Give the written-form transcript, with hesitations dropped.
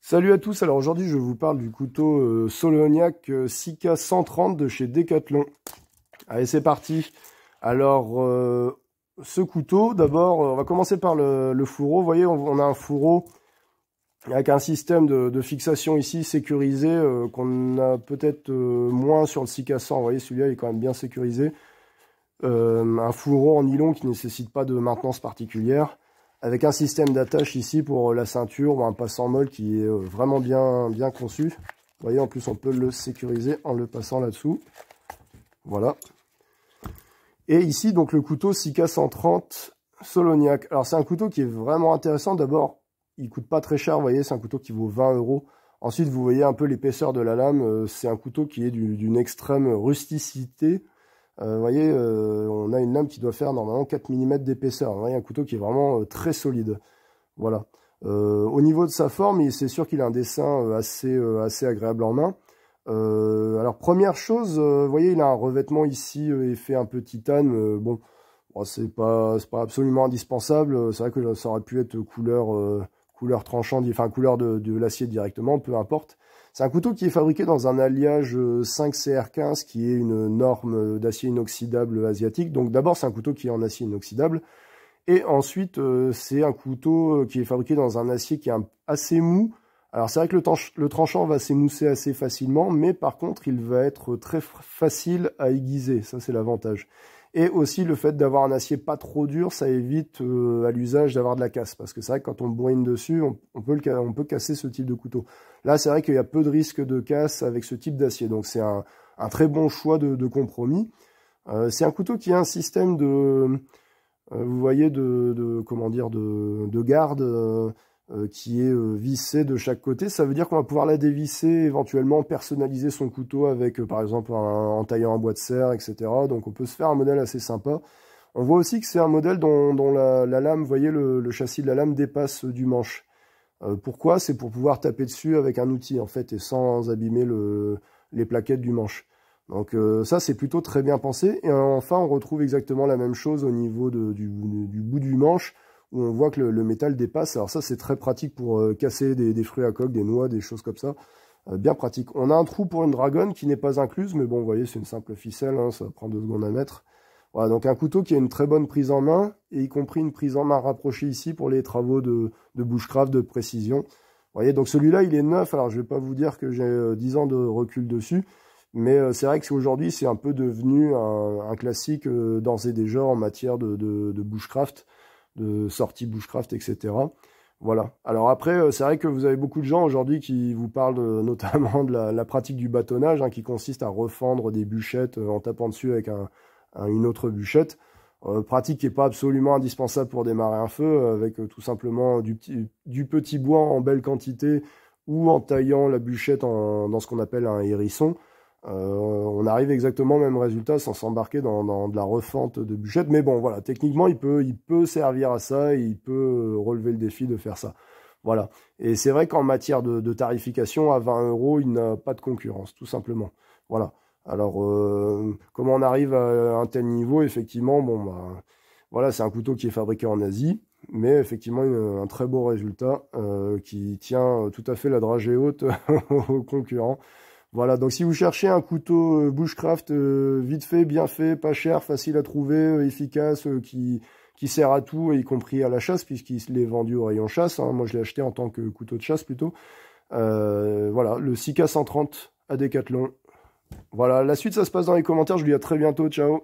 Salut à tous, alors aujourd'hui je vous parle du couteau Soloniac Sika 130 de chez Decathlon. Allez, c'est parti. Alors ce couteau, d'abord on va commencer par le fourreau. Vous voyez, on a un fourreau avec un système de fixation ici sécurisé qu'on a peut-être moins sur le Sika 100. Vous voyez, celui-là il est quand même bien sécurisé. Un fourreau en nylon qui ne nécessite pas de maintenance particulière, avec un système d'attache ici pour la ceinture ou un passant molle qui est vraiment bien conçu. Vous voyez, en plus on peut le sécuriser en le passant là-dessous. Voilà. Et ici donc le couteau Sika 130 Soloniac. Alors c'est un couteau qui est vraiment intéressant. D'abord, il coûte pas très cher, vous voyez, c'est un couteau qui vaut 20 €. Ensuite, vous voyez un peu l'épaisseur de la lame. C'est un couteau qui est d'une extrême rusticité. Vous voyez, on a une lame qui doit faire normalement 4 mm d'épaisseur. Vous voyez, un couteau qui est vraiment très solide. Voilà. Au niveau de sa forme, c'est sûr qu'il a un dessin assez agréable en main. Alors, première chose, vous voyez, il a un revêtement ici effet un peu titane. Bon, c'est pas absolument indispensable. C'est vrai que ça aurait pu être couleur tranchant, enfin couleur de l'acier directement, peu importe. C'est un couteau qui est fabriqué dans un alliage 5CR15 qui est une norme d'acier inoxydable asiatique. Donc d'abord c'est un couteau qui est en acier inoxydable et ensuite c'est un couteau qui est fabriqué dans un acier qui est assez mou. Alors c'est vrai que le tranchant va s'émousser assez facilement, mais par contre il va être très facile à aiguiser, ça c'est l'avantage. Et aussi le fait d'avoir un acier pas trop dur, ça évite à l'usage d'avoir de la casse. Parce que c'est vrai que quand on bourrine dessus, on peut casser ce type de couteau. Là, c'est vrai qu'il y a peu de risque de casse avec ce type d'acier. Donc c'est un très bon choix de compromis. C'est un couteau qui a un système vous voyez, comment dire, de garde qui est vissé de chaque côté. Ça veut dire qu'on va pouvoir la dévisser, éventuellement personnaliser son couteau avec, par exemple, en taillant un bois de serre, etc. Donc on peut se faire un modèle assez sympa. On voit aussi que c'est un modèle dont la lame, vous voyez, le châssis de la lame dépasse du manche. Pourquoi? C'est pour pouvoir taper dessus avec un outil, en fait, et sans abîmer les plaquettes du manche. Donc ça, c'est plutôt très bien pensé. Et enfin, on retrouve exactement la même chose au niveau du bout du manche, où on voit que le métal dépasse. Alors ça, c'est très pratique pour casser des fruits à coque, des noix, des choses comme ça. Bien pratique. On a un trou pour une dragonne qui n'est pas incluse, mais bon, vous voyez, c'est une simple ficelle, hein, ça prend 2 secondes à mettre. Voilà, donc un couteau qui a une très bonne prise en main, et y compris une prise en main rapprochée ici pour les travaux de bushcraft, de précision. Vous voyez, donc celui-là, il est neuf. Alors, je ne vais pas vous dire que j'ai 10 ans de recul dessus, mais c'est vrai qu'aujourd'hui, c'est un peu devenu un classique d'ores et déjà en matière de bushcraft, de sortie bushcraft, etc. Voilà. Alors après, c'est vrai que vous avez beaucoup de gens aujourd'hui qui vous parlent notamment de la pratique du bâtonnage, hein, qui consiste à refendre des bûchettes en tapant dessus avec une autre bûchette. Pratique qui n'est pas absolument indispensable pour démarrer un feu, avec tout simplement du petit bois en belle quantité ou en taillant la bûchette dans ce qu'on appelle un hérisson. On arrive exactement au même résultat sans s'embarquer dans de la refente de bûchette. Mais bon, voilà, techniquement, il peut servir à ça, et il peut relever le défi de faire ça. Voilà. Et c'est vrai qu'en matière de tarification, à 20 €, il n'a pas de concurrence, tout simplement. Voilà. Alors, comment on arrive à un tel niveau? Effectivement, bon, bah, voilà, c'est un couteau qui est fabriqué en Asie, mais effectivement, un très beau résultat qui tient tout à fait la dragée haute aux concurrents. Voilà, donc si vous cherchez un couteau bushcraft vite fait, bien fait, pas cher, facile à trouver, efficace, qui sert à tout, y compris à la chasse, puisqu'il est vendu au rayon chasse, hein. Moi, je l'ai acheté en tant que couteau de chasse plutôt. Voilà, le Sika 130 à Decathlon. Voilà, la suite, ça se passe dans les commentaires. Je vous dis à très bientôt. Ciao!